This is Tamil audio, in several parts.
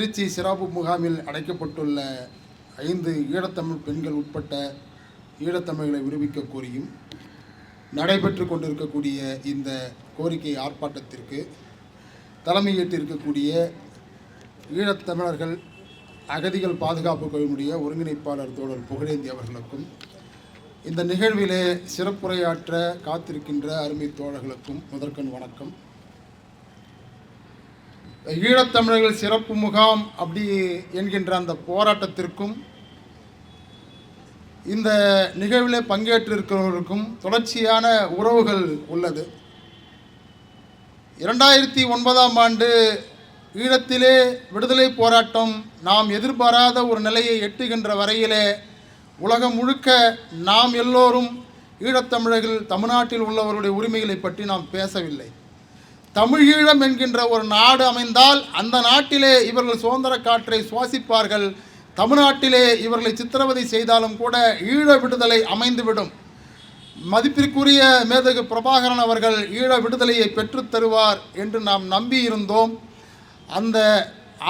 திருச்சி சிறப்பு முகாமில் அடைக்கப்பட்டுள்ள 5 ஈழத்தமிழ் பெண்கள் உட்பட்ட ஈழத்தமிழர்களை விடுவிக்க கோரியும் நடைபெற்று கொண்டிருக்கக்கூடிய இந்த கோரிக்கை ஆர்ப்பாட்டத்திற்கு தலைமையேற்றிருக்கக்கூடிய ஈழத்தமிழர்கள் அகதிகள் பாதுகாப்பு குழுவுடைய ஒருங்கிணைப்பாளர் தோழர் புகழேந்தி அவர்களுக்கும் இந்த நிகழ்விலே சிறப்புரையாற்ற காத்திருக்கின்ற அருமை தோழர்களுக்கும் முதற்கண் வணக்கம். ஈழத்தமிழர்கள் சிறப்பு முகாம் அப்படி என்கின்ற அந்த போராட்டத்திற்கும் இந்த நிகழ்விலே பங்கேற்றிருக்கிறவர்களுக்கும் தொடர்ச்சியான உறவுகள் உள்ளது. 2009ஆம் ஆண்டு ஈழத்திலே விடுதலை போராட்டம் நாம் எதிர்பாராத ஒரு நிலையை எட்டுகின்ற வரையிலே உலகம் முழுக்க நாம் எல்லோரும் ஈழத்தமிழர்கள் தமிழ்நாட்டில் உள்ளவருடைய உரிமைகளை பற்றி நாம் பேசவில்லை. தமிழீழம் என்கின்ற ஒரு நாடு அமைந்தால் அந்த நாட்டிலே இவர்கள் சுதந்திர காற்றை சுவாசிப்பார்கள். தமிழ்நாட்டிலே இவர்களை சித்திரவதை செய்தாலும் கூட ஈழ விடுதலை அமைந்துவிடும். மதிப்பிற்குரிய மேதகு பிரபாகரன் அவர்கள் ஈழ விடுதலையை பெற்றுத் தருவார் என்று நாம் நம்பியிருந்தோம். அந்த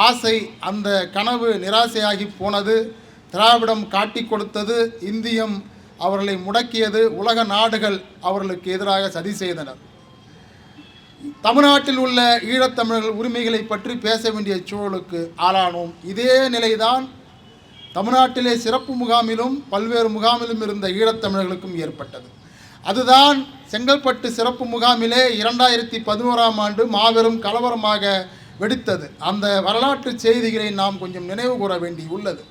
ஆசை, அந்த கனவு நிராசையாகி போனது. திராவிடம் காட்டி கொடுத்தது, இந்தியம் அவர்களை முடக்கியது, உலக நாடுகள் அவர்களுக்கு எதிராக சதி செய்தனர். தமிழ்நாட்டில் உள்ள ஈழத்தமிழர்கள் உரிமைகளை பற்றி பேச வேண்டிய சூழலுக்கு ஆளானோம். இதே நிலைதான் தமிழ்நாட்டிலே சிறப்பு முகாமிலும் பல்வேறு முகாமிலும் இருந்த ஈழத்தமிழர்களுக்கும் ஏற்பட்டது. அதுதான் செங்கல்பட்டு சிறப்பு முகாமிலே 2011ஆம் ஆண்டு மாபெரும் கலவரமாக வெடித்தது. அந்த வரலாற்று செய்திகளை நாம் கொஞ்சம் நினைவு கூற வேண்டி உள்ளது.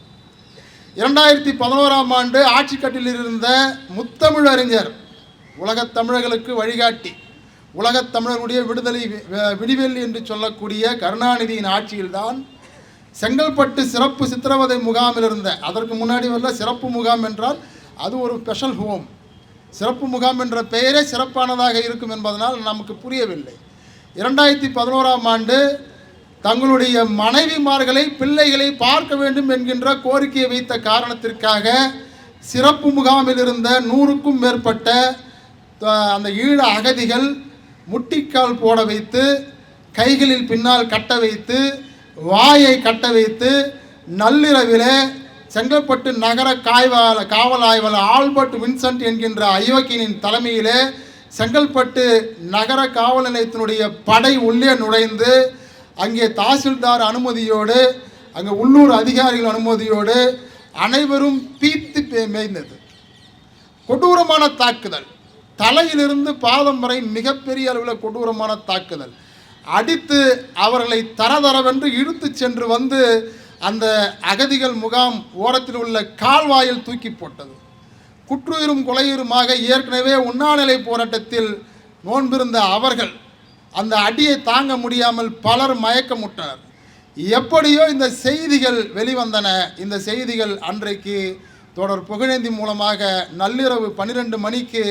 2011ஆம் ஆண்டு ஆட்சி கட்டில் இருந்த முத்தமிழ் அறிஞர், உலகத் தமிழர்களுக்கு வழிகாட்டி, உலகத் தமிழர்களுடைய விடிவெள்ளி என்று சொல்லக்கூடிய கருணாநிதியின் ஆட்சியில்தான் செங்கல்பட்டு சிறப்பு சித்திரவதை முகாமில் இருந்த, அதற்கு முன்னாடி வரல சிறப்பு முகாம் என்றால் அது ஒரு ஸ்பெஷல் ஹோம். சிறப்பு முகாம் என்ற பெயரே சிறப்பானதாக இருக்கும் என்பதனால் நமக்கு புரியவில்லை. 2011ஆம் ஆண்டு தங்களுடைய மனைவிமார்களை, பிள்ளைகளை பார்க்க வேண்டும் என்கின்ற கோரிக்கையை வைத்த காரணத்திற்காக சிறப்பு முகாமில் இருந்த 100க்கும் மேற்பட்ட அந்த ஈழ அகதிகள் முட்டிக்கால் போட வைத்து, கைகளில் பின்னால் கட்ட வைத்து, வாயை கட்ட வைத்து, நள்ளிரவிலே செங்கல்பட்டு நகர காவல் ஆய்வாளர் ஆல்பர்ட் வின்சென்ட் என்கின்ற அயோக்கியனின் தலைமையிலே செங்கல்பட்டு நகர காவல் நிலையத்தினுடைய படை உள்ளே நுழைந்து அங்கே தாசில்தார் அனுமதியோடு, அங்கே உள்ளூர் அதிகாரிகள் அனுமதியோடு அனைவரும் பீத்து மேய்ந்தது. கொடூரமான தாக்குதல், தலையிலிருந்து பாதம் வரை மிகப்பெரிய அளவில் கொடூரமான தாக்குதல். அடித்து அவர்களை தரதரவென்று இழுத்து சென்று வந்து அந்த அகதிகள் முகாம் ஓரத்தில் உள்ள கால்வாயில் தூக்கி போட்டது. குற்றுயிரும் கொலையுருமாக ஏற்கனவே உண்ணாநிலை போராட்டத்தில் நோன்பிருந்த அவர்கள் அந்த அடியை தாங்க முடியாமல் பலர் மயக்கமுட்டனர். எப்படியோ இந்த செய்திகள் வெளிவந்தன. இந்த செய்திகள் அன்றைக்கு தொடர் புகழேந்தி மூலமாக நள்ளிரவு 12 மணிக்கு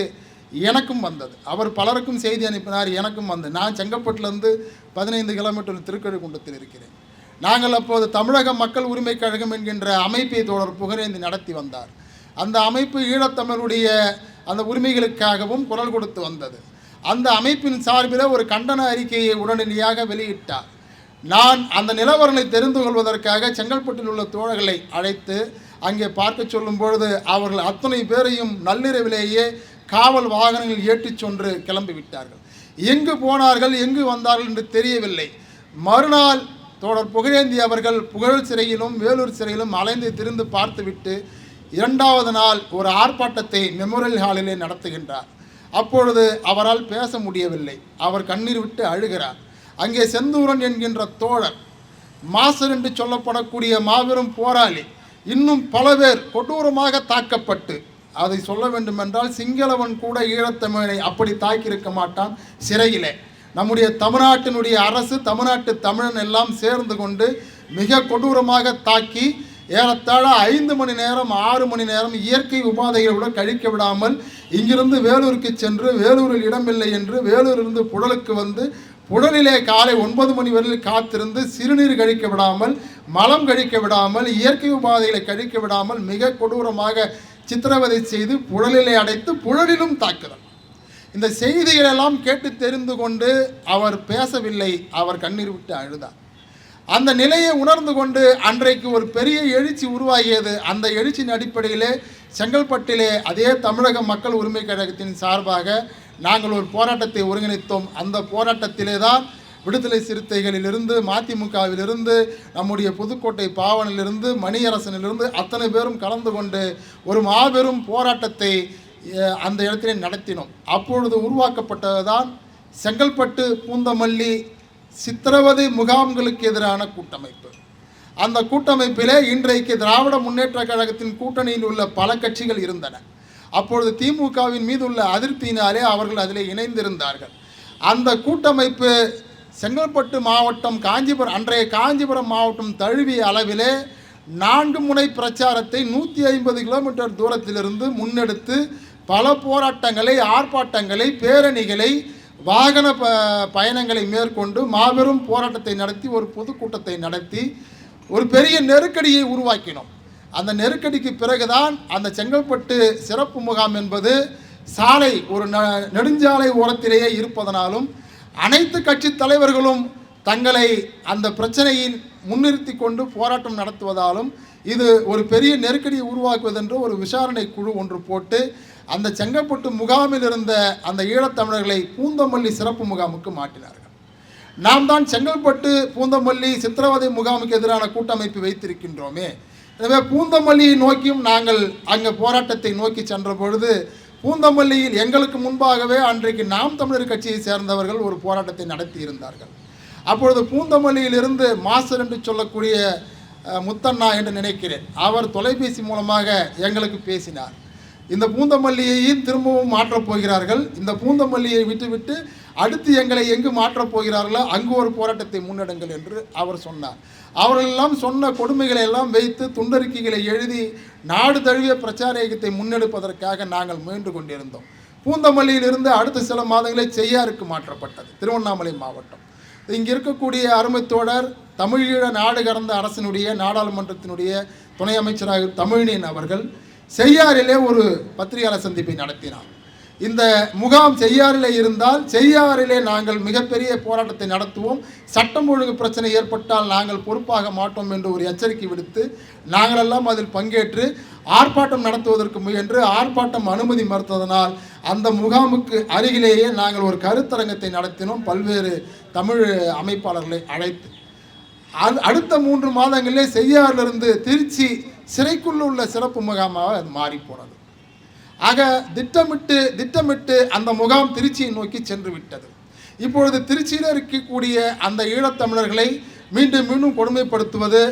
எனக்கும் வந்தது. அவர் பலருக்கும் செய்தி அனுப்பினார், எனக்கும் வந்தது. நான் செங்கல்பட்டிலிருந்து 15 கிலோமீட்டர் திருக்கழுக்குன்றத்தில் இருக்கிறேன். நாங்கள் அப்போது தமிழக மக்கள் உரிமை கழகம் என்கின்ற அமைப்பை தொடர் புகழேந்தி நடத்தி வந்தார். அந்த அமைப்பு ஈழத்தமிழருடைய அந்த உரிமைகளுக்காகவும் குரல் கொடுத்து வந்தது. அந்த அமைப்பின் சார்பில் ஒரு கண்டன அறிக்கையை உடனடியாக வெளியிட்டார். நான் அந்த நிலவரங்களை தெரிந்து கொள்வதற்காக செங்கல்பட்டில் உள்ள தோழர்களை அழைத்து அங்கே பார்க்க சொல்லும் பொழுது அவர்கள் அத்தனை பேரையும் நள்ளிரவிலேயே காவல் வாகனங்கள் ஏற்றிச் சென்று கிளம்பிவிட்டார்கள். எங்கு போனார்கள், எங்கு வந்தார்கள் என்று தெரியவில்லை. மறுநாள் தோழர் புகழேந்தி அவர்கள் புகழ் சிறையிலும் வேலூர் சிறையிலும் அலைந்து திரிந்து பார்த்துவிட்டு 2வது நாள் ஒரு ஆர்ப்பாட்டத்தை மெமோரியல் ஹாலிலே நடத்துகின்றார். அப்பொழுது அவரால் பேச முடியவில்லை. அவர் கண்ணீர் விட்டு அழுகிறார். அங்கே செந்தூரன் என்கின்ற தோழர், மாசர் என்று சொல்லப்படக்கூடிய மாபெரும் போராளி, இன்னும் பல பேர் கொடூரமாக தாக்கப்பட்டு, அதை சொல்ல வேண்டுமென்றால் சிங்களவன் கூட ஈழத்தமிழனை அப்படி தாக்கியிருக்க மாட்டான் சிறையிலே. நம்முடைய தமிழ்நாட்டினுடைய அரசு, தமிழ்நாட்டு தமிழன் எல்லாம் சேர்ந்து கொண்டு மிக கொடூரமாக தாக்கி ஏறத்தாழ 5 மணி நேரம் 6 மணி நேரம் இயற்கை உபாதைகளுடன் கழிக்க விடாமல் இங்கிருந்து வேலூருக்கு சென்று, வேலூரில் இடமில்லை என்று வேலூரிலிருந்து புழலுக்கு வந்து புழலிலே காலை 9 மணி வரையில் காத்திருந்து சிறுநீர் கழிக்க விடாமல், மலம் கழிக்க விடாமல், இயற்கை உபாதைகளை கழிக்க விடாமல் மிக கொடூரமாக சித்திரவதை செய்து புழலிலே அடைத்து புழலிலும் தாக்குதல். இந்த செய்திகளெல்லாம் கேட்டு தெரிந்து கொண்டு அவர் பேசவில்லை. அவர் கண்ணீர் விட்டு அழுதார். அந்த நிலையை உணர்ந்து கொண்டு அன்றைக்கு ஒரு பெரிய எழுச்சி உருவாகியது. அந்த எழுச்சியின் அடிப்படையிலே செங்கல்பட்டிலே அதே தமிழக மக்கள் உரிமை கழகத்தின் சார்பாக நாங்கள் ஒரு போராட்டத்தை ஒருங்கிணைத்தோம். அந்த போராட்டத்திலே தான் விடுதலை சிறுத்தைகளிலிருந்து, மதிமுகவிலிருந்து, நம்முடைய புதுக்கோட்டை பாவனிலிருந்து, மணியரசனிலிருந்து அத்தனை பேரும் கலந்து கொண்டு ஒரு மாபெரும் போராட்டத்தை அந்த இடத்திலே நடத்தினோம். அப்பொழுது உருவாக்கப்பட்டதுதான் செங்கல்பட்டு பூந்தமல்லி சித்திரவதை முகாம்களுக்கு எதிரான கூட்டமைப்பு. அந்த கூட்டமைப்பிலே இன்றைக்கு திராவிட முன்னேற்ற கழகத்தின் கூட்டணியில் உள்ள பல கட்சிகள் இருந்தன. அப்பொழுது திமுகவின் மீது உள்ள அதிருப்தியினாலே அவர்கள் அதில் இணைந்திருந்தார்கள். அந்த கூட்டமைப்பு செங்கல்பட்டு மாவட்டம், அன்றைய காஞ்சிபுரம் மாவட்டம் தழுவிய அளவிலே 4 முனை பிரச்சாரத்தை 150 கிலோமீட்டர் தூரத்திலிருந்து முன்னெடுத்து பல போராட்டங்களை, ஆர்ப்பாட்டங்களை, பேரணிகளை, வாகன பயணங்களை மேற்கொண்டு மாபெரும் போராட்டத்தை நடத்தி ஒரு பொதுக்கூட்டத்தை நடத்தி ஒரு பெரிய நெருக்கடியை உருவாக்கினோம். அந்த நெருக்கடிக்கு பிறகுதான் அந்த செங்கல்பட்டு சிறப்பு முகாம் என்பது சாலை ஒரு நெடுஞ்சாலை ஓரத்திலேயே இருப்பதனாலும் அனைத்து கட்சி தலைவர்களும் தங்களை அந்த பிரச்சனையில் முன்னிறுத்தி கொண்டு போராட்டம் நடத்துவதாலும் இது ஒரு பெரிய நெருக்கடியை உருவாக்குவதென்று ஒரு விசாரணை குழு ஒன்று போட்டு அந்த செங்கல்பட்டு முகாமில் இருந்த அந்த ஈழத்தமிழர்களை பூந்தமல்லி சிறப்பு முகாமுக்கு மாற்றினார்கள். நாம் தான் செங்கல்பட்டு பூந்தமல்லி சித்திரவதை முகாமுக்கு எதிரான கூட்டமைப்பு வைத்திருக்கின்றோமே, எனவே பூந்தமல்லியை நோக்கியும் நாங்கள் அங்கே போராட்டத்தை நோக்கி சென்ற பொழுது பூந்தமல்லியில் எங்களுக்கு முன்பாகவே அன்றைக்கு நாம் தமிழர் கட்சியை சேர்ந்தவர்கள் ஒரு போராட்டத்தை நடத்தி இருந்தார்கள். அப்பொழுது பூந்தமல்லியிலிருந்து மாஸ்டர் என்று சொல்லக்கூடிய முத்தண்ணா என்று நினைக்கிறேன், அவர் தொலைபேசி மூலமாக எங்களுக்கு பேசினார். இந்த பூந்தமல்லியையும் திரும்பவும் மாற்றப் போகிறார்கள், இந்த பூந்தமல்லியை விட்டுவிட்டு அடுத்து எங்களை எங்கு மாற்றப் போகிறார்களோ அங்கு ஒரு போராட்டத்தை முன்னெடுங்கள் என்று அவர் சொன்னார். அவர்களெல்லாம் சொன்ன கொடுமைகளை எல்லாம் வைத்து துண்டறிக்கைகளை எழுதி நாடு தழுவிய பிரச்சார இயக்கத்தை முன்னெடுப்பதற்காக நாங்கள் முயன்று கொண்டிருந்தோம். பூந்தமல்லியிலிருந்து அடுத்த சில மாதங்களில் செய்யாருக்கு மாற்றப்பட்டது, திருவண்ணாமலை மாவட்டம். இங்கே இருக்கக்கூடிய அருமைத்தோழர் தமிழீழ நாடு கடந்த அரசினுடைய நாடாளுமன்றத்தினுடைய துணை அமைச்சராக தமிழினியன் அவர்கள் செய்யாறிலே ஒரு பத்திரிகையாளர் சந்திப்பை நடத்தினார். இந்த முகாம் செய்யாறிலே இருந்தால் செய்யாறிலே நாங்கள் மிகப்பெரிய போராட்டத்தை நடத்துவோம், சட்டம் ஒழுங்கு பிரச்சனை ஏற்பட்டால் நாங்கள் பொறுப்பாக மாட்டோம் என்று ஒரு எச்சரிக்கை விடுத்து நாங்களெல்லாம் அதில் பங்கேற்று ஆர்ப்பாட்டம் நடத்துவதற்கு முயன்று ஆர்ப்பாட்டம் அனுமதி மறுத்ததனால் அந்த முகாமுக்கு அருகிலேயே நாங்கள் ஒரு கருத்தரங்கத்தை நடத்தினோம், பல்வேறு தமிழ் அமைப்பாளர்களை அழைத்து. அடுத்த 3 மாதங்களிலே செய்யாறிலிருந்து திருச்சி சிறைக்குள்ள உள்ள சிறப்பு முகாமாக அது மாறி போனது. ஆக திட்டமிட்டு அந்த முகாம் திருச்சியை நோக்கி சென்று விட்டது. இப்பொழுது திருச்சியில் இருக்கக்கூடிய அந்த ஈழத்தமிழர்களை மீண்டும் மீண்டும் கொடுமைப்படுத்துவது,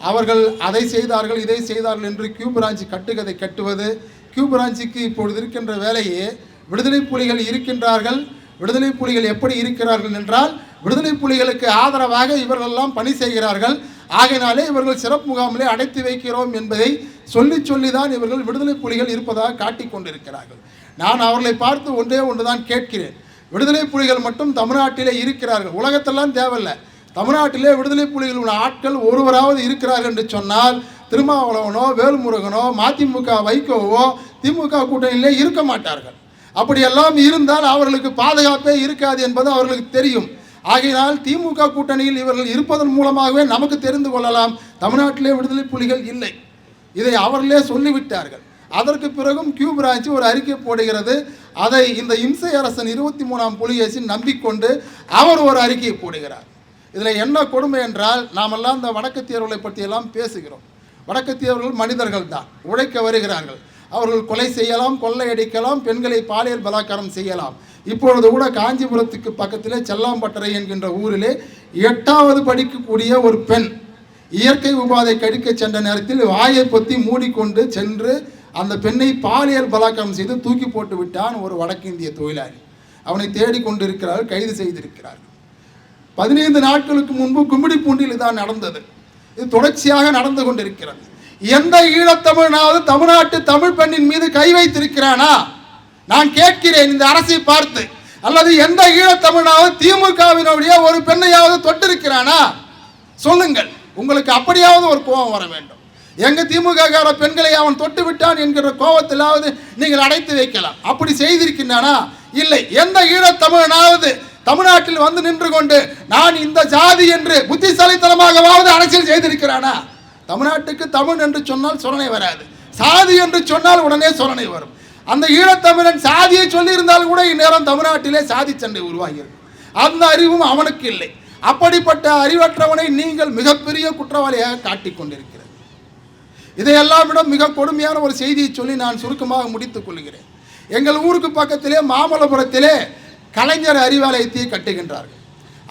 அவர்கள் அதை செய்தார்கள் இதை செய்தார்கள் என்று கியூ பிரான்சி கட்டுக்கதை கட்டுவது, கியூ பிரான்சிக்கு இப்பொழுது இருக்கின்ற வேலையே விடுதலை புலிகள் இருக்கின்றார்கள், விடுதலை புலிகள் எப்படி இருக்கிறார்கள் என்றால் விடுதலை புலிகளுக்கு ஆதரவாக இவர்களெல்லாம் பணி செய்கிறார்கள், ஆகையினாலே இவர்கள் சிறப்பு முகாமிலே அடைத்து வைக்கிறோம் என்பதை சொல்லி தான் இவர்கள் விடுதலை புலிகள் இருப்பதாக காட்டிக் கொண்டிருக்கிறார்கள். நான் அவர்களை பார்த்து ஒன்று தான் கேட்கிறேன், விடுதலை புலிகள் மட்டும் தமிழ்நாட்டிலே இருக்கிறார்கள், உலகத்தெல்லாம் தேவையில்லை, தமிழ்நாட்டிலே விடுதலை புலிகள் ஆட்கள் ஒருவராவது இருக்கிறார்கள் என்று சொன்னால் திருமாவளவனோ வேல்முருகனோ மதிமுக வைகோவோ திமுக கூட்டணியிலே இருக்க மாட்டார்கள். அப்படியெல்லாம் இருந்தால் அவர்களுக்கு பாதுகாப்பே இருக்காது என்பது அவர்களுக்கு தெரியும். ஆகையினால் திமுக கூட்டணியில் இவர்கள் இருப்பதன் மூலமாகவே நமக்கு தெரிந்து கொள்ளலாம் தமிழ்நாட்டிலே விடுதலை புலிகள் இல்லை, இதை அவர்களே சொல்லிவிட்டார்கள். அதற்கு பிறகும் கியூ பிரான்ச்சு ஒரு அறிக்கை போடுகிறது, அதை இந்த இம்சை அரசன் 23ஆம் புலிகேசி நம்பிக்கொண்டு அவர் ஒரு அறிக்கையை போடுகிறார். இதில் என்ன கொடுமை என்றால், நாமெல்லாம் இந்த வடக்கத்தியர்களை பற்றியெல்லாம் பேசுகிறோம். வடக்கத்தியர்கள் மனிதர்கள் தான், உழைக்க வருகிறார்கள், அவர்கள் கொலை செய்யலாம், கொள்ளையடிக்கலாம், பெண்களை பாலியல் பலாத்காரம் செய்யலாம். இப்பொழுது கூட காஞ்சிபுரத்துக்கு பக்கத்திலே செல்லாம்பட்டறை என்கின்ற ஊரிலே 8வது படிக்கக்கூடிய ஒரு பெண் இயற்கை உபாதை கடிக்க சென்ற நேரத்தில் வாயை பொத்தி மூடிக்கொண்டு சென்று அந்த பெண்ணை பாலியல் பலாத்காரம் செய்து தூக்கி போட்டு விட்டான் ஒரு வடக்கிந்திய தொழிலாளி. அவனை தேடிக்கொண்டு இருக்கிறார்கள், கைது செய்திருக்கிறார்கள். 15 நாட்களுக்கு முன்பு கும்மிடிப்பூண்டில் இதான் நடந்தது. இது தொடர்ச்சியாக நடந்து கொண்டிருக்கிறது. எந்த ஈழத்தமிழனாவது தமிழ்நாட்டு தமிழ் பெண்ணின் மீது கை வைத்திருக்கிறானா? நான் கேட்கிறேன் இந்த அரசை பார்த்து. அல்லது எந்த ஈழத்தமிழனாவது திமுகவினுடைய ஒரு பெண்ணையாவது தொட்டிருக்கிறானா? சொல்லுங்கள். உங்களுக்கு அப்படியாவது ஒரு கோபம் வர வேண்டும். எங்க திமுக பெண்களை அவன் தொட்டு விட்டான் என்கிற கோபத்திலாவது நீங்கள் அடைத்து வைக்கலாம். அப்படி செய்திருக்கின்றானா? இல்லை. எந்த ஈழத்தமிழனாவது தமிழ்நாட்டில் வந்து நின்று கொண்டு நான் இந்த ஜாதி என்று புத்திசாலித்தனமாகவாவது அரசியல் செய்திருக்கிறானா? தமிழ்நாட்டுக்கு தமிழ் என்று சொன்னால் சொரணை வராது, சாதி என்று சொன்னால் உடனே சொரணை வரும். அந்த ஈழத்தமிழன் சாதியை சொல்லி இருந்தாலும் கூட இந்நேரம் தமிழ்நாட்டிலே சாதி சண்டை உருவாகிறது. அந்த அறிவும் அவனுக்கு இல்லை. அப்படிப்பட்ட அறிவற்றவனை நீங்கள் மிகப்பெரிய குற்றவாளியாக காட்டிக் கொண்டிருக்கிறது. இதையெல்லாம் விட மிக கொடுமையான ஒரு செய்தியை சொல்லி நான் சுருக்கமாக முடித்துக் கொள்கிறேன். எங்கள் ஊருக்கு பக்கத்திலே மாமல்லபுரத்திலே கலைஞர் அறிவாலயத்தை கட்டுகின்றார்கள்.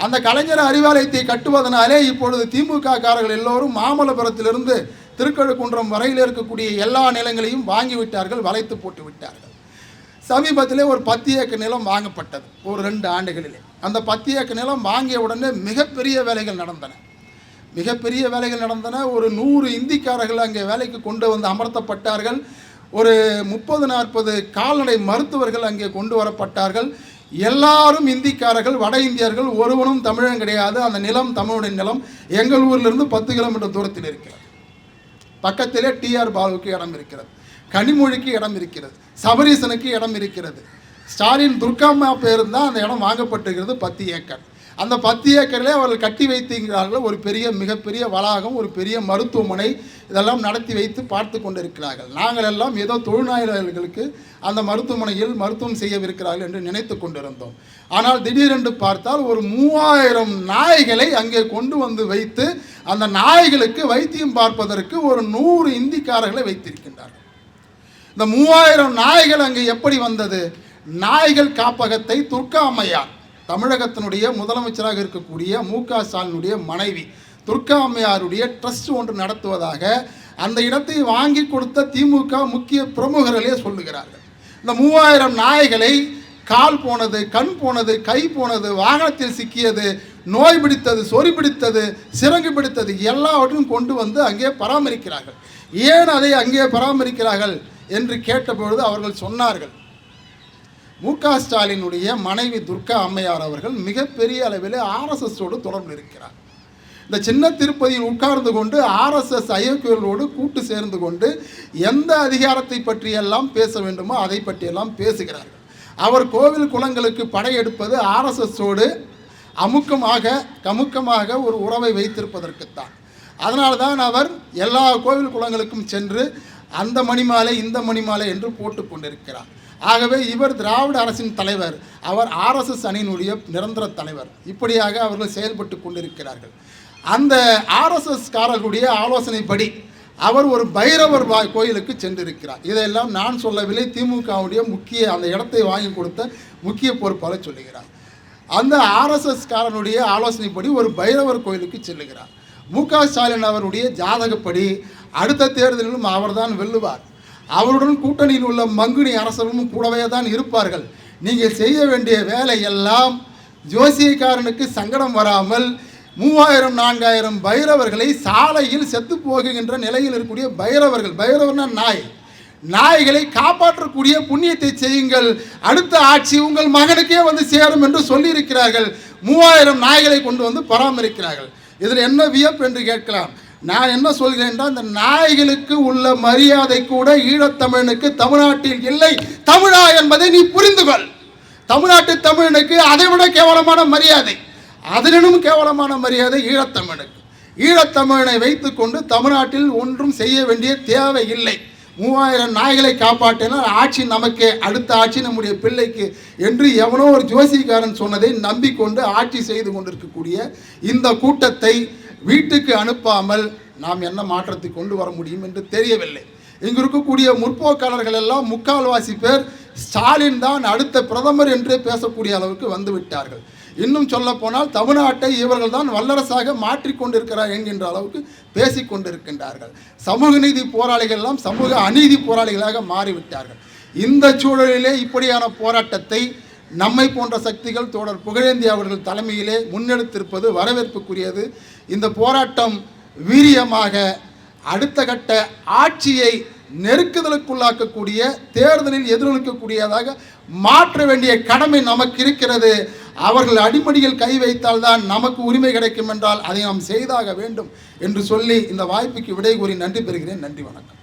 அந்த கலைஞர் அறிவாலயத்தை கட்டுவதனாலே இப்பொழுது திமுக காரர்கள் எல்லோரும் மாமல்லபுரத்திலிருந்து திருக்கழுக்குன்றம் வரையில் இருக்கக்கூடிய எல்லா நிலங்களையும் வாங்கிவிட்டார்கள், வளைத்து போட்டு விட்டார்கள். சமீபத்திலே ஒரு 10 ஏக்கர் நிலம் வாங்கப்பட்டது ஒரு 2 ஆண்டுகளிலே. அந்த 10 ஏக்கர் நிலம் வாங்கிய உடனே மிகப்பெரிய வேலைகள் நடந்தன. ஒரு 100 இந்திக்காரர்கள் அங்கே வேலைக்கு கொண்டு வந்து அமர்த்தப்பட்டார்கள். ஒரு 30-40 கால்நடை மருத்துவர்கள் அங்கே கொண்டு வரப்பட்டார்கள். எல்லாரும் இந்திக்காரர்கள், வட இந்தியர்கள், ஒருவனும் தமிழன் கிடையாது. அந்த நிலம் தமிழுடைய நிலம். எங்கள் ஊரிலிருந்து 10 கிலோமீட்டர் தூரத்தில் இருக்கிறது. பக்கத்திலே டிஆர் பாலுவுக்கு இடம் இருக்கிறது, கனிமொழிக்கு இடம் இருக்கிறது, சபரீசனுக்கு இடம் இருக்கிறது. ஸ்டாலின் துர்காம்மா பேர் தான் அந்த இடம் வாங்கப்பட்டிருக்கிறது 10 ஏக்கர். அந்த 10 ஏக்கரிலே அவர்கள் கட்டி வைத்திருக்கிறார்கள் ஒரு மிகப்பெரிய வளாகம், ஒரு பெரிய மருத்துவமனை, இதெல்லாம் நடத்தி வைத்து பார்த்து கொண்டிருக்கிறார்கள். நாங்கள் எல்லாம் ஏதோ தொழிலாளர்களுக்கு அந்த மருத்துவமனையில் மருத்துவம் செய்யவிருக்கிறார்கள் என்று நினைத்து கொண்டிருந்தோம். ஆனால் திடீரென்று பார்த்தால் ஒரு 3000 நாய்களை அங்கே கொண்டு வந்து வைத்து அந்த நாய்களுக்கு வைத்தியம் பார்ப்பதற்கு ஒரு 100 இந்திக்காரர்களை வைத்திருக்கின்றார்கள். இந்த 3000 நாய்கள் அங்கே எப்படி வந்தது? நாய்கள் காப்பகத்தை துர்கா அம்மையார், தமிழகத்தினுடைய முதலமைச்சராக இருக்கக்கூடிய மு.க. ஸ்டாலினுடைய மனைவி துர்கா அம்மையாருடைய ட்ரஸ்ட் ஒன்று நடத்துவதாக அந்த இடத்தை வாங்கி கொடுத்த திமுக முக்கிய பிரமுகர்களே சொல்லுகிறார்கள். இந்த 3000 நாய்களை கால் போனது, கண் போனது, கை போனது, வாகனத்தில் சிக்கியது, நோய் பிடித்தது, சொறி பிடித்தது, சிறங்கு பிடித்தது எல்லாவற்றையும் கொண்டு வந்து அங்கே பராமரிக்கிறார்கள். ஏன் அதை அங்கே பராமரிக்கிறார்கள் என்று கேட்டபொழுது அவர்கள் சொன்னார்கள், மு.க. ஸ்டாலினுடைய மனைவி துர்கா அம்மையார் அவர்கள் மிகப்பெரிய அளவில் ஆர்எஸ்எஸோடு தொடர்பில் இருக்கிறார். இந்த சின்ன திருப்பதியில் உட்கார்ந்து கொண்டு ஆர்எஸ்எஸ் ஐயக்குகளோடு கூட்டு சேர்ந்து கொண்டு எந்த அதிகாரத்தை பற்றியெல்லாம் பேச வேண்டுமோ அதை பற்றியெல்லாம் பேசுகிறார்கள். அவர் கோவில் குளங்களுக்கு படையெடுப்பது ஆர்எஸ்எஸோடு கமுக்கமாக ஒரு உறவை வைத்திருப்பதற்குத்தான். அதனால்தான் அவர் எல்லா கோவில் குளங்களுக்கும் சென்று அந்த மணிமாலை இந்த மணிமாலை என்று போட்டு கொண்டிருக்கிறார். ஆகவே இவர் திராவிட அரசின் தலைவர், அவர் ஆர்எஸ்எஸ் அணியினுடைய நிரந்தர தலைவர். இப்படியாக அவர்கள் செயல்பட்டு கொண்டிருக்கிறார்கள். அந்த ஆர்எஸ்எஸ் காரர்களுடைய ஆலோசனைப்படி அவர் ஒரு பைரவர் கோயிலுக்கு சென்றிருக்கிறார். இதையெல்லாம் நான் சொல்லவில்லை, திமுகவுடைய அந்த இடத்தை வாங்கி கொடுத்த முக்கிய பொறுப்பாளர் சொல்லுகிறார். அந்த ஆர்எஸ்எஸ் காரனுடைய ஆலோசனைப்படி ஒரு பைரவர் கோயிலுக்கு செல்லுகிறார். மு.க. ஸ்டாலின் அவருடைய ஜாதகப்படி அடுத்த தேர்தலிலும் அவர்தான் வெல்லுவார். அவருடன் கூட்டணியில் உள்ள மங்குனி அரசரும் கூடவே தான் இருப்பார்கள். நீங்கள் செய்ய வேண்டிய வேலையெல்லாம் ஜோசியக்காரனுக்கு சங்கடம் வராமல் 3000-4000 பைரவர்களை சாலையில் செத்து போகுகின்ற நிலையில் இருக்கக்கூடிய பைரவர்னா நாய்களை காப்பாற்றக்கூடிய புண்ணியத்தை செய்யுங்கள், அடுத்த ஆட்சி உங்கள் மகனுக்கே வந்து சேரும் என்று சொல்லியிருக்கிறார்கள். 3000 நாய்களை கொண்டு வந்து பராமரிக்கிறார்கள். இதில் என்ன வியப்பு என்று கேட்கலாம். நான் என்ன சொல்கிறேன் என்றால், இந்த நாய்களுக்கு உள்ள மரியாதை கூட ஈழத்தமிழனுக்கு தமிழ்நாட்டில் இல்லை. தமிழா என்பதை நீ புரிந்து கொள். தமிழ்நாட்டு தமிழனுக்கு அதைவிட கேவலமான மரியாதை, அதனினும் கேவலமான மரியாதை ஈழத்தமிழனுக்கு. ஈழத்தமிழனை வைத்துக்கொண்டு தமிழ்நாட்டில் ஒன்றும் செய்ய வேண்டிய தேவை இல்லை. 3000 நாய்களை காப்பாற்றினால் ஆட்சி நமக்கே, அடுத்த ஆட்சி நம்முடைய பிள்ளைக்கு என்று எவனோ ஒரு ஜோசிக்காரன் சொன்னதை நம்பிக்கொண்டு ஆட்சி செய்து கொண்டிருக்கக்கூடிய இந்த கூட்டத்தை வீட்டுக்கு அனுப்பாமல் நாம் என்ன மாற்றத்தை கொண்டு வர முடியும் என்று தெரியவில்லை. இங்கு இருக்கக்கூடிய முற்போக்காளர்கள் எல்லாம் முக்கால்வாசி பேர் ஸ்டாலின் தான் அடுத்த பிரதமர் என்று பேசக்கூடிய அளவுக்கு வந்துவிட்டார்கள். இன்னும் சொல்ல போனால் தமிழ்நாட்டை இவர்கள் தான் வல்லரசாக மாற்றிக்கொண்டிருக்கிறார் என்கின்ற அளவுக்கு பேசிக்கொண்டிருக்கின்றார்கள். சமூக நீதி போராளிகள் எல்லாம் சமூக அநீதி போராளிகளாக மாறிவிட்டார்கள். இந்த சூழலிலே இப்படியான போராட்டத்தை நம்மை போன்ற சக்திகள் தோழர் புகழேந்தி அவர்கள் தலைமையிலே முன்னெடுத்திருப்பது வரவேற்புக்குரியது. இந்த போராட்டம் வீரியமாக அடுத்த கட்ட ஆட்சியை நெருக்குதலுக்குள்ளாக்கக்கூடிய, தேர்தலில் எதிரொலிக்கக்கூடியதாக மாற்ற வேண்டிய கடமை நமக்கு இருக்கிறது. அவர்கள் அடிமடியில் கை வைத்தால்தான் நமக்கு உரிமை கிடைக்கும் என்றால் அதை நாம் செய்தாக வேண்டும் என்று சொல்லி இந்த வாய்ப்புக்கு விடை கூறி நன்றி பெறுகிறேன். நன்றி, வணக்கம்.